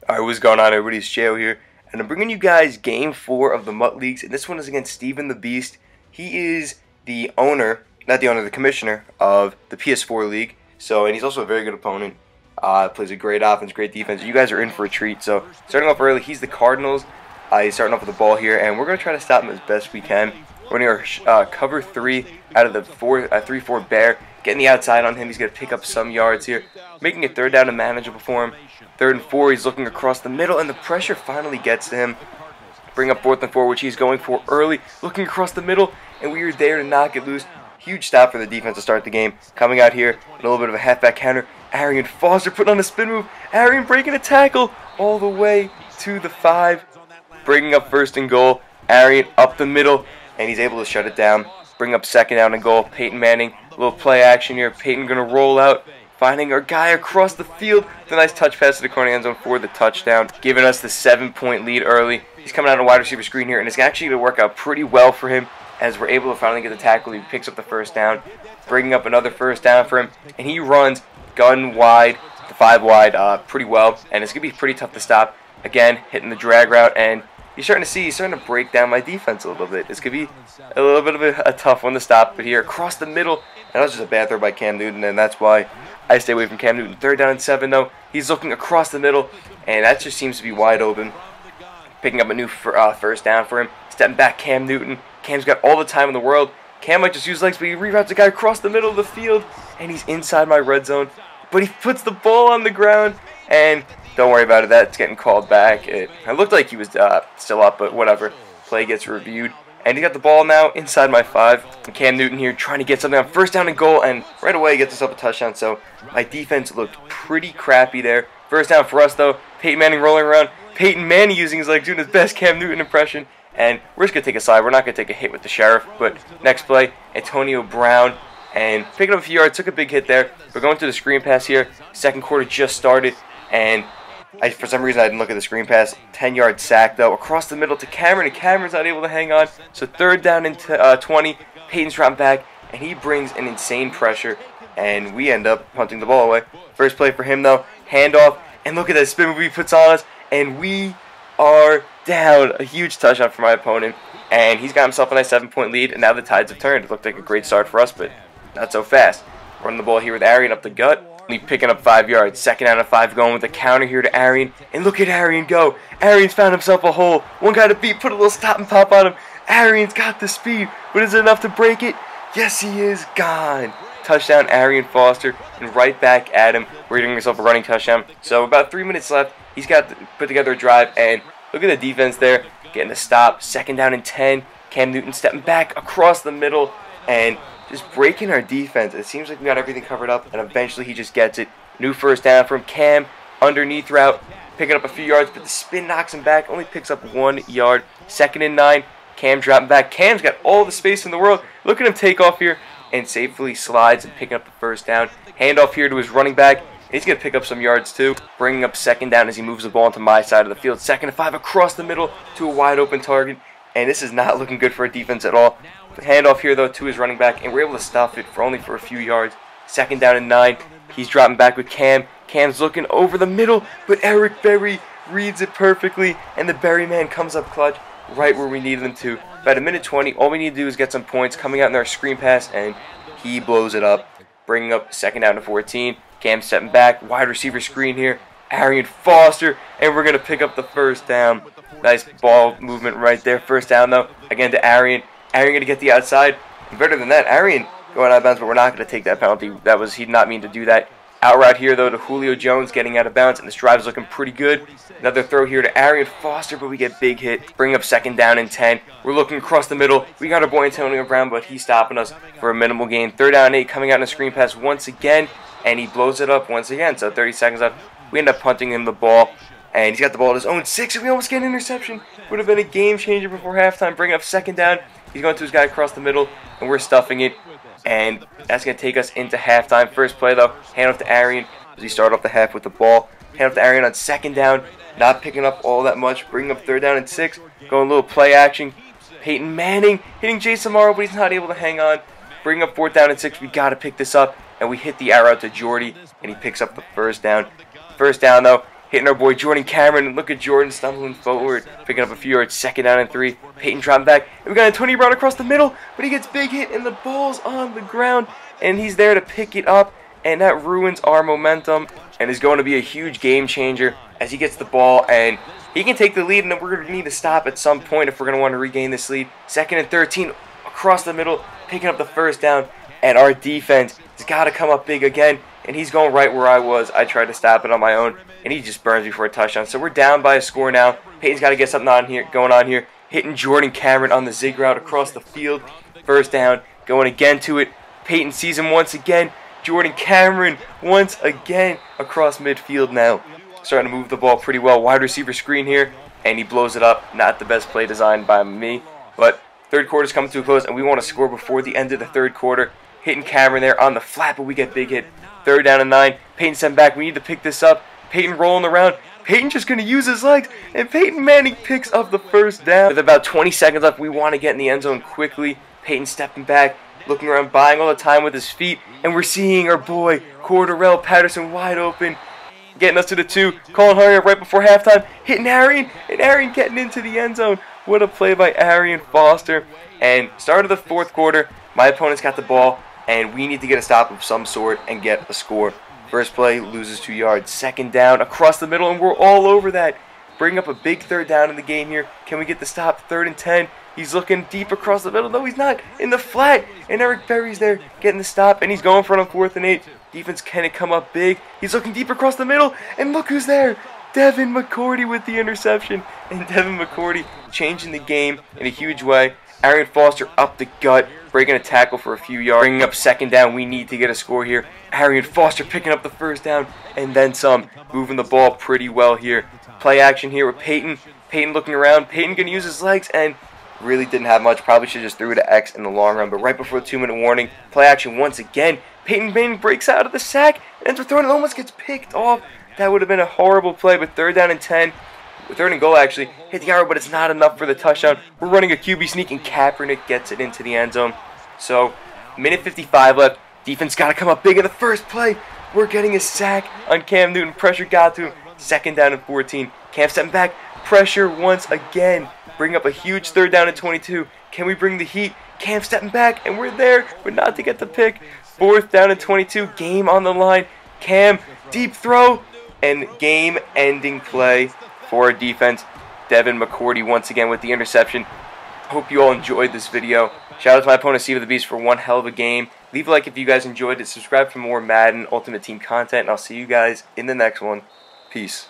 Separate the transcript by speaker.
Speaker 1: Alright, what's going on, everybody? It's Joe here, and I'm bringing you guys Game 4 of the Mutt Leagues, and this one is against Stephendabeast. He is the owner, not the owner, the commissioner of the PS4 League, and he's also a very good opponent. Plays a great offense, great defense. You guys are in for a treat. So, starting off early, he's the Cardinals. He's starting off with the ball here, and we're going to try to stop him as best we can. We're going to cover 3 out of the 3-4 bear. Getting the outside on him, he's going to pick up some yards here, making it third down and manageable for him. 3rd and 4, he's looking across the middle, and the pressure finally gets to him. Bring up 4th and 4, which he's going for early, looking across the middle, and we are there to knock it loose. Huge stop for the defense to start the game. Coming out here, a little bit of a halfback counter. Arian Foster putting on a spin move. Arian breaking a tackle all the way to the 5. Bringing up 1st and goal. Arian up the middle, and he's able to shut it down. Bring up 2nd down and goal. Peyton Manning, a little play action here. Peyton going to roll out, finding our guy across the field. The nice touch pass to the corner end zone for the touchdown, giving us the 7-point lead early. He's coming out on a wide receiver screen here, and it's actually going to work out pretty well for him as we're able to finally get the tackle. He picks up the 1st down, bringing up another 1st down for him, and he runs gun wide, the 5 wide, pretty well, and it's going to be pretty tough to stop. Again, hitting the drag route, and he's starting to break down my defense a little bit. This could be a little bit of a tough one to stop, but here across the middle, and that was just a bad throw by Cam Newton, and that's why I stay away from Cam Newton. 3rd down and 7 though. He's looking across the middle, and that just seems to be wide open. Picking up a new 1st down for him. Stepping back, Cam Newton. Cam's got all the time in the world. Cam might just use legs, but he reroutes the guy across the middle of the field, and he's inside my red zone. But he puts the ball on the ground, and don't worry about it. That's getting called back. It looked like he was still up, but whatever. Play gets reviewed. And he got the ball now inside my 5. And Cam Newton here trying to get something on 1st down and goal, and right away he gets us up a touchdown. So my defense looked pretty crappy there. 1st down for us though. Peyton Manning rolling around. Peyton Manning using his legs, doing his best Cam Newton impression. And we're just going to take a slide. We're not going to take a hit with the Sheriff. But next play, Antonio Brown. And picking up a few yards, took a big hit there. We're going to the screen pass here. 2nd quarter just started. And for some reason I didn't look at the screen pass. 10-yard sack though. Across the middle to Cameron. And Cameron's not able to hang on. So 3rd down and 20. Peyton's dropping back. And he brings an insane pressure. And we end up punting the ball away. First play for him though. Handoff. And look at that spin move he puts on us. And we are down. A huge touchdown for my opponent. And he's got himself a nice 7-point lead. And now the tides have turned. It looked like a great start for us, but not so fast. Running the ball here with Arian up the gut. Only picking up 5 yards. 2nd down and 5 going with the counter here to Arian. And look at Arian go. Arian's found himself a hole. One guy to beat. Put a little stop and pop on him. Arian's got the speed. But is it enough to break it? Yes, he is. Gone. Touchdown, Arian Foster. And right back at him. We're getting himself a running touchdown. So about 3 minutes left. He's got to put together a drive. And look at the defense there. Getting a stop. 2nd down and 10. Cam Newton stepping back across the middle. And just breaking our defense. It seems like we got everything covered up, and eventually he just gets it. New 1st down from Cam, underneath route, picking up a few yards, but the spin knocks him back, only picks up 1 yard. 2nd and 9, Cam dropping back. Cam's got all the space in the world. Look at him take off here, and safely slides and picking up the 1st down. Handoff here to his running back, and he's going to pick up some yards too. Bringing up 2nd down as he moves the ball into my side of the field. 2nd and 5 across the middle to a wide open target, and this is not looking good for our defense at all. Handoff here though to his running back, and we're able to stop it for only for a few yards. 2nd down and 9. He's dropping back with Cam. Cam's looking over the middle, but Eric Berry reads it perfectly, and the Berry man comes up clutch right where we needed him to. About 1:20. All we need to do is get some points coming out in our screen pass, and he blows it up, bringing up 2nd down to 14. Cam stepping back, wide receiver screen here. Arian Foster, and we're gonna pick up the 1st down. Nice ball movement right there. 1st down though, again to Arian. Arian going to get the outside. And better than that, Arian going out of bounds, but we're not going to take that penalty. He did not mean to do that. Out route here, though, to Julio Jones getting out of bounds, and this drive is looking pretty good. Another throw here to Arian Foster, but we get big hit. Bring up 2nd down and 10. We're looking across the middle. We got our boy Antonio Brown, but he's stopping us for a minimal gain. 3rd down and 8 coming out in a screen pass once again, and he blows it up once again. So 30 seconds left. We end up punting him the ball, and he's got the ball at his own 6, and we almost get an interception. Would have been a game changer before halftime. Bring up 2nd down. He's going to his guy across the middle, and we're stuffing it. And that's going to take us into halftime. First play, though, hand off to Arian as he started off the half with the ball. Hand off to Arian on 2nd down. Not picking up all that much. Bringing up 3rd down and 6. Going a little play action. Peyton Manning hitting Jason Morrow, but he's not able to hang on. Bringing up 4th down and 6. We got to pick this up. And we hit the arrow to Jordy, and he picks up the 1st down. 1st down, though. hitting our boy Jordan Cameron. And look at Jordan stumbling forward, picking up a few yards. 2nd down and 3. Peyton dropping back. And we got Antonio Brown across the middle, but he gets big hit and the ball's on the ground. And he's there to pick it up, and that ruins our momentum and is going to be a huge game changer as he gets the ball, and he can take the lead, and then we're going to need to stop at some point if we're going to want to regain this lead. 2nd and 13 across the middle, picking up the 1st down, and our defense has got to come up big again, and he's going right where I was. I tried to stop it on my own, and he just burns me for a touchdown. So we're down by a score now. Peyton's got to get something going on here, hitting Jordan Cameron on the zig route across the field. 1st down, going again to it. Peyton sees him once again. Jordan Cameron once again across midfield now. Starting to move the ball pretty well. Wide receiver screen here, and he blows it up. Not the best play designed by me, but 3rd quarter's coming to a close, and we want to score before the end of the 3rd quarter. Hitting Cameron there on the flat, but we get big hit. 3rd down and 9. Peyton sent back. We need to pick this up. Peyton rolling around. Peyton just going to use his legs, and Peyton Manning picks up the 1st down. With about 20 seconds left, we want to get in the end zone quickly. Peyton stepping back, looking around, buying all the time with his feet, and we're seeing our boy Cordarrelle Patterson wide open, getting us to the 2, calling hurry up right before halftime, hitting Arian, and Arian getting into the end zone. What a play by Arian Foster. And start of the 4th quarter, my opponent's got the ball, and we need to get a stop of some sort and get a score. First play, loses 2 yards. 2nd down, across the middle, and we're all over that. Bring up a big 3rd down in the game here. Can we get the stop? 3rd and 10. He's looking deep across the middle. No, he's not. In the flat. And Eric Berry's there getting the stop. And he's going for it on 4th and 8. Defense can come up big. He's looking deep across the middle. And look who's there. Devin McCourty with the interception. And Devin McCourty changing the game in a huge way. Arian Foster up the gut, breaking a tackle for a few yards. Bringing up 2nd down. We need to get a score here. Arian Foster picking up the 1st down. And then some. Moving the ball pretty well here. Play action here with Peyton. Peyton looking around. Peyton going to use his legs and really didn't have much. Probably should just threw it to X in the long run. But right before the 2-minute warning, play action once again. Peyton Manning breaks out of the sack. Ends up throwing it. Almost gets picked off. That would have been a horrible play. But 3rd down and 10. 3rd and goal actually. Hit the arrow, but it's not enough for the touchdown. We're running a QB sneak, and Kaepernick gets it into the end zone. So, minute 55 left. Defense got to come up big in the first play. We're getting a sack on Cam Newton. Pressure got to him. 2nd down and 14. Cam stepping back. Pressure once again. Bring up a huge 3rd down and 22. Can we bring the heat? Cam stepping back, and we're there, but not to get the pick. 4th down and 22. Game on the line. Cam, deep throw, and game-ending play for our defense. Devin McCourty once again with the interception. Hope you all enjoyed this video. Shout out to my opponent, Stephendabeast, for one hell of a game. Leave a like if you guys enjoyed it. Subscribe for more Madden Ultimate Team content, and I'll see you guys in the next one. Peace.